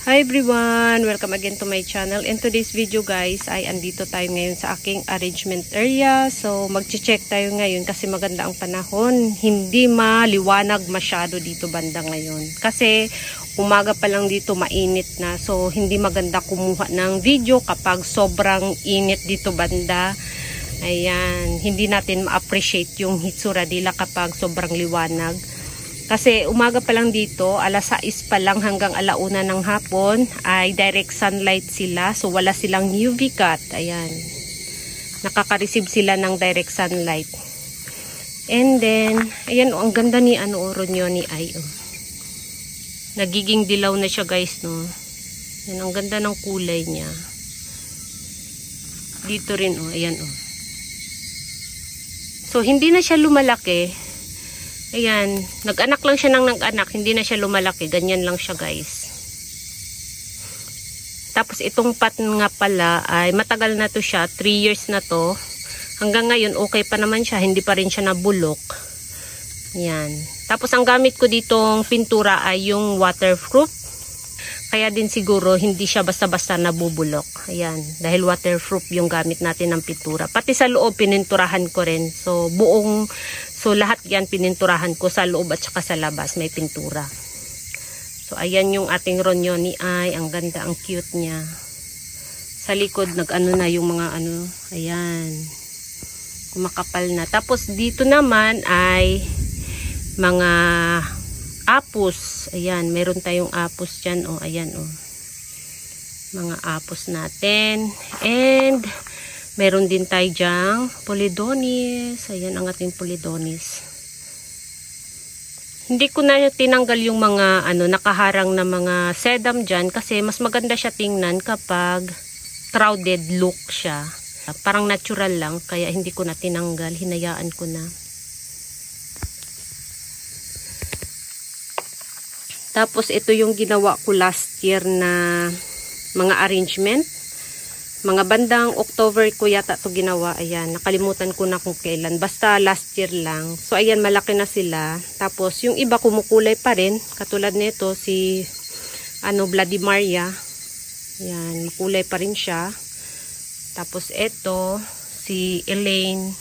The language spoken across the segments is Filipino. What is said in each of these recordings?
Hi everyone! Welcome again to my channel. In today's video guys, ay andito tayo ngayon sa aking arrangement area. So mag-check tayo ngayon kasi maganda ang panahon. Hindi maliwanag masyado dito banda ngayon. Kasi umaga pa lang dito mainit na. So hindi maganda kumuha ng video kapag sobrang init dito banda. Ayan, hindi natin ma-appreciate yung hitsura nila kapag sobrang liwanag. Kasi umaga pa lang dito, alas 6 pa lang hanggang alauna ng hapon ay direct sunlight sila. So wala silang UV cut. Ayan. Nakaka-receive sila ng direct sunlight. And then, ayan ang ganda ni Ronyo ni Ay. Nagiging dilaw na siya guys, no. Yan ang ganda ng kulay niya. Dito rin ayan So hindi na siya lumalaki. Ayan, nag-anak lang siya ng nag-anak, hindi na siya lumalaki, ganyan lang siya guys. Tapos itong pot nga pala ay matagal na to siya, 3 years na to. Hanggang ngayon okay pa naman siya, hindi pa rin siya nabulok. Ayan. Tapos ang gamit ko ditong pintura ay yung waterproof. Kaya din siguro hindi siya basta-basta nabubulok. Ayan, dahil waterproof yung gamit natin ng pintura. Pati sa loob pininturahan ko rin. So lahat yan pininturahan ko sa loob at saka sa labas may pintura. So ayan yung ating Ronyo ni Ay. Ang ganda, ang cute niya. Sa likod nag-ano na yung mga ayan. Kumakapal na. Tapos dito naman ay mga apos. Ayan, meron tayong apos dyan. Ayan mga apos natin. And meron din tayo dyang Polydonis. Ayan ang ating Polydonis. Hindi ko na tinanggal yung mga nakaharang na mga sedum dyan kasi mas maganda siya tingnan kapag crowded look siya. Parang natural lang kaya hindi ko na tinanggal. Hinayaan ko na. Tapos ito yung ginawa ko last year na mga arrangement. Mga bandang October ko yata to ginawa. Ayan, nakalimutan ko na kung kailan. Basta last year lang. So ayan, malaki na sila. Tapos yung iba kumukulay pa rin. Katulad nito si Bloody Maria. Ayan, makulay pa rin siya. Tapos ito si Elaine.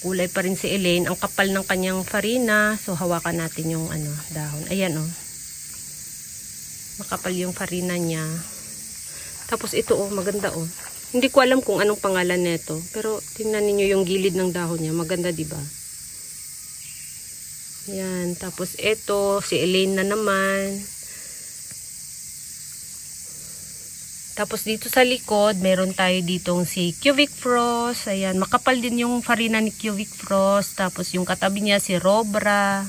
Kulay pa rin si Elaine. Ang kapal ng kanyang farina. So, hawakan natin yung dahon. Ayan makapal yung farina niya. Tapos ito maganda Hindi ko alam kung anong pangalan nito. Pero, tingnan niyo yung gilid ng dahon niya. Maganda, diba? Ayan. Tapos ito, si Elaine na naman. Tapos dito sa likod, meron tayo ditong si Cubic Frost. Ayan, makapal din yung farina ni Cubic Frost. Tapos yung katabi niya si Robra.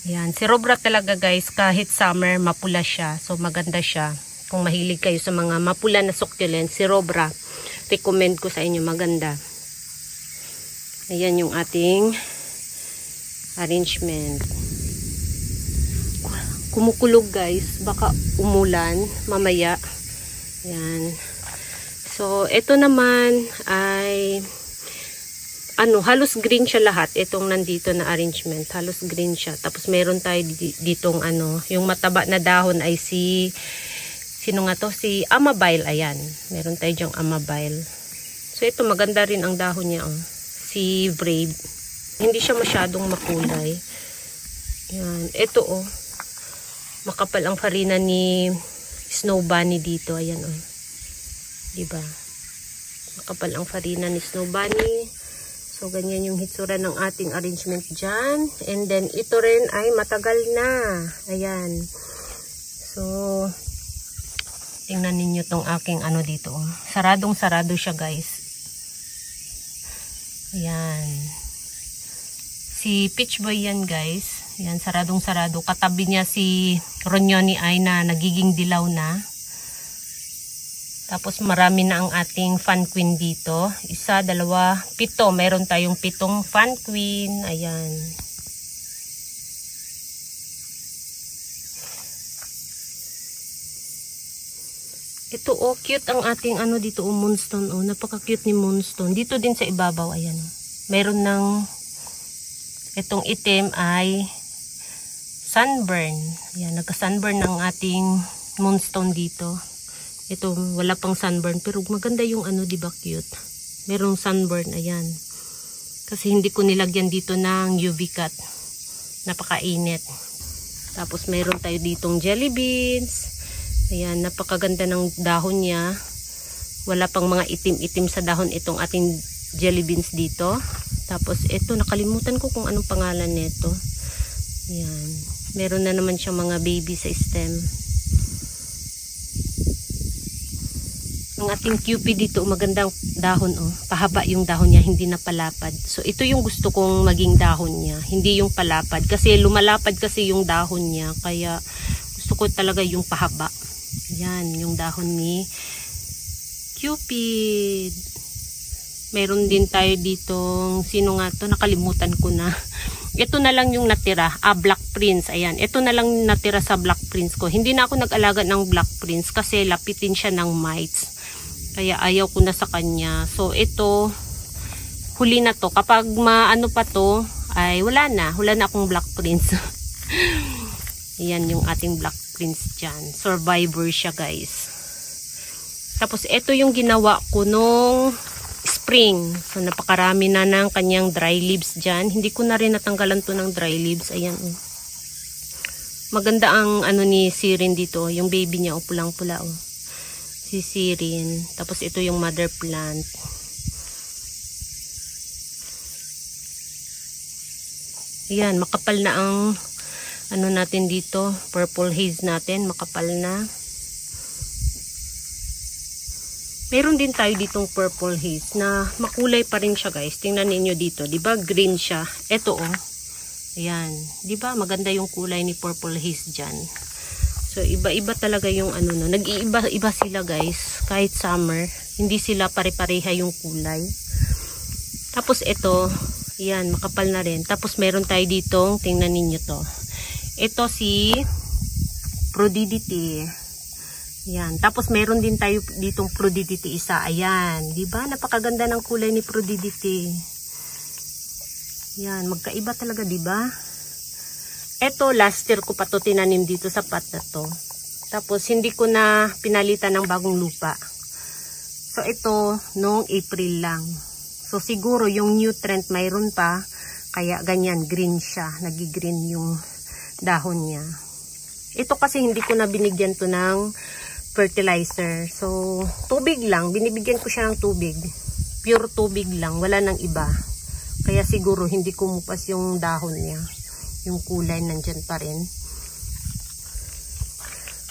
Ayan, si Robra talaga guys, kahit summer, mapula siya. So maganda siya. Kung mahilig kayo sa mga mapula na succulent, si Robra, recommend ko sa inyo, maganda. Ayan yung ating arrangement. Kumukulog guys, baka umulan mamaya. Yan. So, ito naman ay halos green siya lahat. Itong nandito na arrangement. Halos green siya. Tapos meron tayo ditong yung mataba na dahon ay sino nga to? Si Amabile. Ayan. Meron tayo dyang Amabile. So, ito maganda rin ang dahon niya. Si Brave. Hindi siya masyadong makulay. Yan. Ito makapal ang farina ni Snow Bunny dito. Ayan diba? Makapal ang farina ni Snow Bunny. So, ganyan yung hitsura ng ating arrangement dyan. And then, ito rin ay matagal na. Ayan. So, tingnan ninyo tong aking dito. Saradong sarado siya guys. Ayan. Si Peach Boy yan guys. Yan, saradong sarado. Katabi niya si Ronyo ni Ay na nagiging dilaw na. Tapos marami na ang ating fan queen dito. 1, 2, 7. Meron tayong 7 fan queen. Ayan. Ito cute ang ating dito moonstone. Napaka-cute ni moonstone. Dito din sa ibabaw. Ayan. Meron ng itong itim ay sunburn. Ayan, nagka-sunburn ng ating moonstone dito. Ito, wala pang sunburn. Pero maganda yung ano, diba cute? Merong sunburn, ayan. Kasi hindi ko nilagyan dito ng UV cut. Napakainit. Tapos meron tayo ditong jelly beans. Ayan, napakaganda ng dahon niya. Wala pang mga itim-itim sa dahon itong ating jelly beans dito. Tapos ito, nakalimutan ko kung anong pangalan nito. Ayan. Meron na naman siyang mga baby sa stem. Ang ating Cupid dito, magandang dahon, oh. Pahaba yung dahon niya, hindi na palapad. So ito yung gusto kong maging dahon niya, hindi yung palapad. Kasi lumalapad kasi yung dahon niya, kaya gusto ko talaga yung pahaba. Yan, yung dahon ni Cupid. Meron din tayo ditong, sino nga to? Nakalimutan ko na. Ito na lang yung natira. Black Prince. Ayan. Ito na lang natira sa Black Prince ko. Hindi na ako nag-alaga ng Black Prince kasi lapitin siya ng mites. Kaya ayaw ko na sa kanya. So, ito, huli na to. Kapag maano pa to, ay wala na. Wala na akong Black Prince. Ayan yung ating Black Prince dyan. Survivor siya, guys. Tapos, ito yung ginawa ko nung spring. So, napakarami na ng kanyang dry leaves dyan. Hindi ko na rin natanggalan to ng dry leaves. Ayan. Maganda ang ano ni Sirin dito. Yung baby niya, o pulang-pula. Oh. Si Sirin. Tapos, ito yung mother plant. Ayan. Makapal na ang ano natin dito. Purple haze natin. Makapal na. Meron din tayo ditong purple haze na makulay pa rin siya, guys. Tingnan niyo dito, 'di ba? Green siya. Ito oh. Ayan, 'di ba? Maganda yung kulay ni purple haze diyan. So iba-iba talaga yung ano no. Nag-iiba-iba sila, guys. Kahit summer, hindi sila pare-pareha yung kulay. Tapos ito, ayan, makapal na rin. Tapos meron tayo ditong, tingnan niyo to. Ito si Prodidity. Yan. Tapos meron din tayo ditong Prodidity isa. Ayan. Diba? Napakaganda ng kulay ni Prodidity. Yan. Magkaiba talaga, diba? Ito, last year ko pa to tinanim dito sa pot na to. Tapos, hindi ko na pinalitan ng bagong lupa. So, ito, noong April lang. So, siguro yung nutrient mayroon pa. Kaya, ganyan, green siya. Nagi-green yung dahon niya. Ito kasi hindi ko na binigyan to ng fertilizer. So, tubig lang. Binibigyan ko siya ng tubig. Pure tubig lang. Wala nang iba. Kaya siguro hindi kumupas yung dahon niya. Yung kulay nandyan pa rin.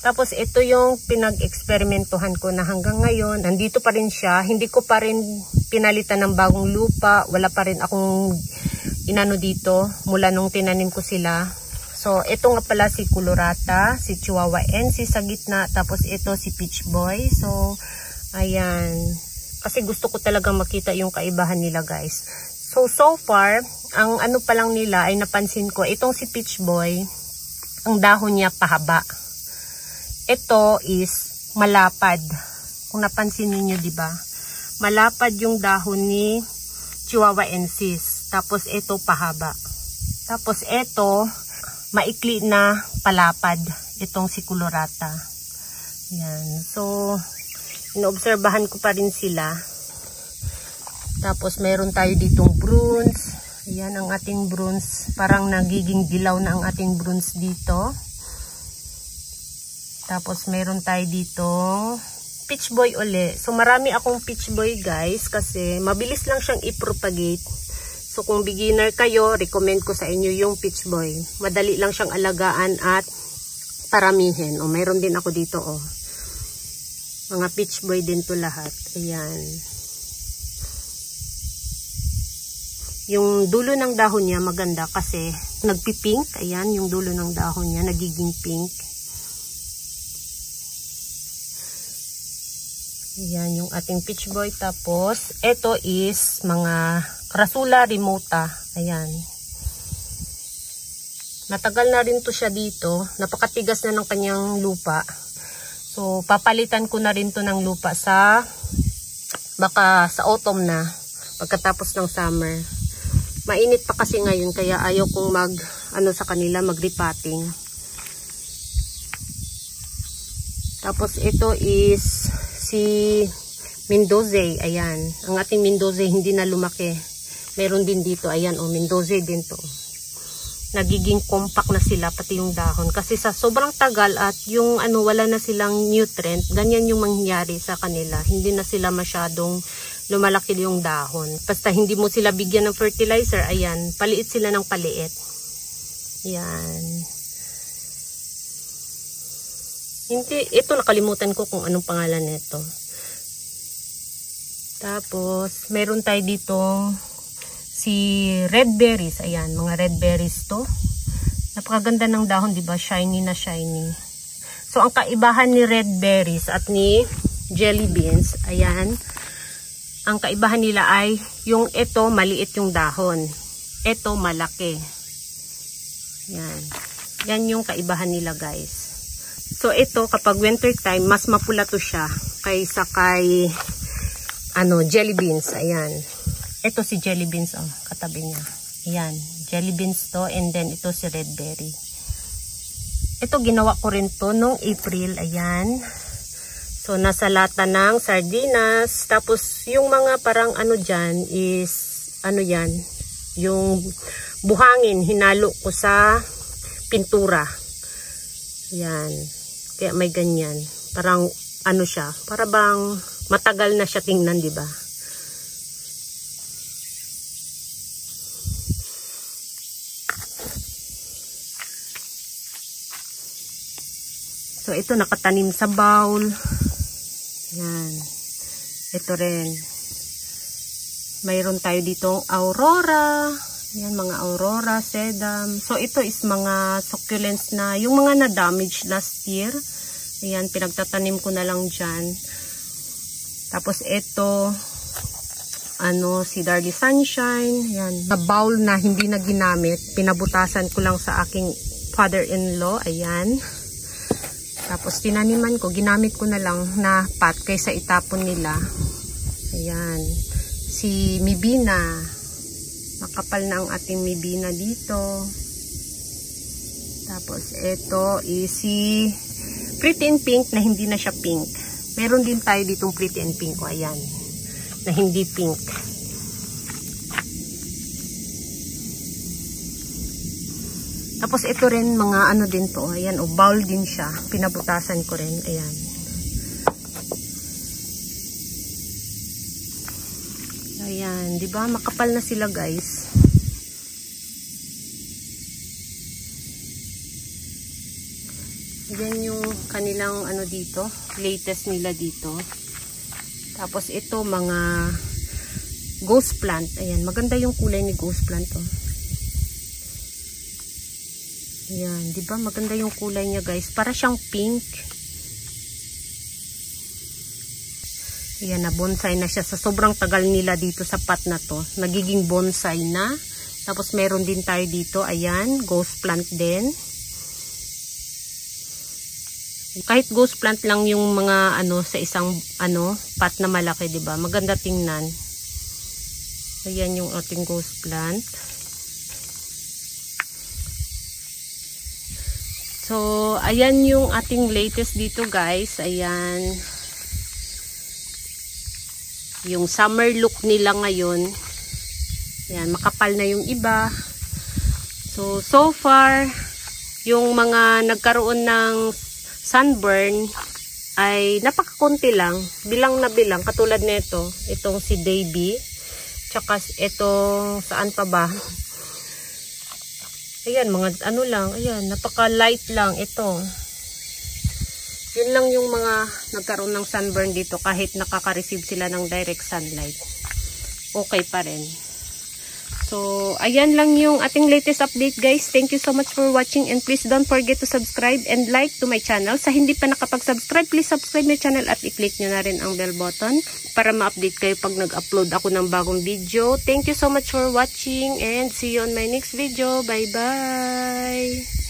Tapos, ito yung pinag-eksperimentuhan ko na hanggang ngayon. Nandito pa rin siya. Hindi ko pa rin pinalitan ng bagong lupa. Wala pa rin akong inano dito mula nung tinanim ko sila. So, ito nga pala si Colorata, si Chihuahua NC sa gitna, tapos ito si Peach Boy. So, ayan. Kasi gusto ko talaga makita yung kaibahan nila, guys. So far, ang ano pa lang nila ay napansin ko, itong si Peach Boy, ang dahon niya pahaba. Ito is malapad. Kung napansin niyo, di ba? Malapad yung dahon ni Chihuahua NC. Tapos ito pahaba. Tapos ito maikli na palapad itong si Colorata. Yan. So, inoobserbahan ko pa rin sila. Tapos, meron tayo ditong bronze. Ayan ang ating bronze. Parang nagiging dilaw na ang ating bronze dito. Tapos, meron tayo ditong Peach Boy uli. So, marami akong Peach Boy, guys, kasi mabilis lang siyang i-propagate. So, kung beginner kayo, recommend ko sa inyo yung Peach Boy. Madali lang siyang alagaan at paramihin. O, mayroon din ako dito, o. Mga Peach Boy din to lahat. Ayan. Yung dulo ng dahon niya maganda kasi nagpipink. Ayan, yung dulo ng dahon niya nagiging pink. Ayan, yung ating Peach Boy. Tapos, ito is mga Crassula remota. Ayan. Matagal na rin to siya dito. Napakatigas na ng kanyang lupa. So, papalitan ko na rin to ng lupa baka sa autumn na. Pagkatapos ng summer. Mainit pa kasi ngayon, kaya ayaw kong sa kanila, mag-repotting. Tapos ito is si Mendoza. Ayan. Ang ating Mendoza hindi na lumaki. Meron din dito. Ayan, Mendoza din to. Nagiging compact na sila pati yung dahon. Kasi sa sobrang tagal at yung wala na silang nutrient, ganyan yung mangyayari sa kanila. Hindi na sila masyadong lumalaki yung dahon. Basta hindi mo sila bigyan ng fertilizer, ayan, paliit sila ng paliit. Yan. Hindi, ito nakalimutan ko kung anong pangalan nito. Tapos, meron tayo ditong si red berries. Ayan, mga red berries to. Napakaganda ng dahon, diba? Shiny na shiny. So, ang kaibahan ni red berries at ni jelly beans, ayan, ang kaibahan nila ay yung ito, maliit yung dahon. Ito, malaki. Yan. Yan yung kaibahan nila, guys. So, ito, kapag winter time, mas mapula to siya kaysa kay jelly beans. Ayan. Ito si jelly beans, katabi niya. Ayan, jelly beans to, and then ito si red berry. Ito, ginawa ko rin to nung April, ayan. So, nasa lata ng sardinas. Tapos, yung mga parang dyan is, yan, yung buhangin, hinalo ko sa pintura. Ayan. Kaya may ganyan. Parang, siya, para bang matagal na siya tingnan, diba? So, ito nakatanim sa bowl. Yan. Ito rin. Mayroon tayo ditong aurora. Yan, mga aurora, sedum. So, ito is mga succulents na, yung mga na-damage last year. Ayan, pinagtatanim ko na lang dyan. Tapos, ito, si Darly Sunshine. Yan, na bowl na hindi na ginamit. Pinabutasan ko lang sa aking father-in-law. Ayan. Tapos, tinaniman ko, ginamit ko na lang na pot kaysa itapon nila. Ayan. Si Mibina. Makapal na ang ating Mibina dito. Tapos, ito is si Pretty in Pink na hindi na siya pink. Meron din tayo ditong Pretty in Pink. O, ayan. Na hindi pink. Tapos ito rin mga din to. Ayan, bowl din siya. Pinabutasan ko rin. Ayan. Ayan, 'di ba? Makapal na sila, guys. Ayan yung kanilang dito, latest nila dito. Tapos ito mga ghost plant. Ayan, maganda yung kulay ni ghost plant to. Ayan, di ba? Maganda yung kulay niya, guys. Para siyang pink. Ayan, na bonsai na siya. Sa sobrang tagal nila dito sa pot na to, nagiging bonsai na. Tapos meron din tayo dito. Ayan, ghost plant din. Kahit ghost plant lang yung mga sa isang pot na malaki, di ba? Maganda tingnan. Ayan yung ating ghost plant. So, ayan yung ating latest dito, guys. Ayan. Yung summer look nila ngayon. Ayan, makapal na yung iba. So far, yung mga nagkaroon ng sunburn ay napakakunti lang. Bilang na bilang. Katulad nito. Itong si Davy. Tsaka itong saan pa ba? Ayan, mga lang. Ayan, napaka-light lang ito. Yun lang yung mga nagkaroon ng sunburn dito kahit nakaka-receive sila ng direct sunlight. Okay pa rin. So, ayan lang yung ating latest update, guys. Thank you so much for watching and please don't forget to subscribe and like to my channel. Sa hindi pa nakapag-subscribe, please subscribe my channel at i-click nyo na rin ang bell button para ma-update kayo pag nag-upload ako ng bagong video. Thank you so much for watching and see you on my next video. Bye-bye!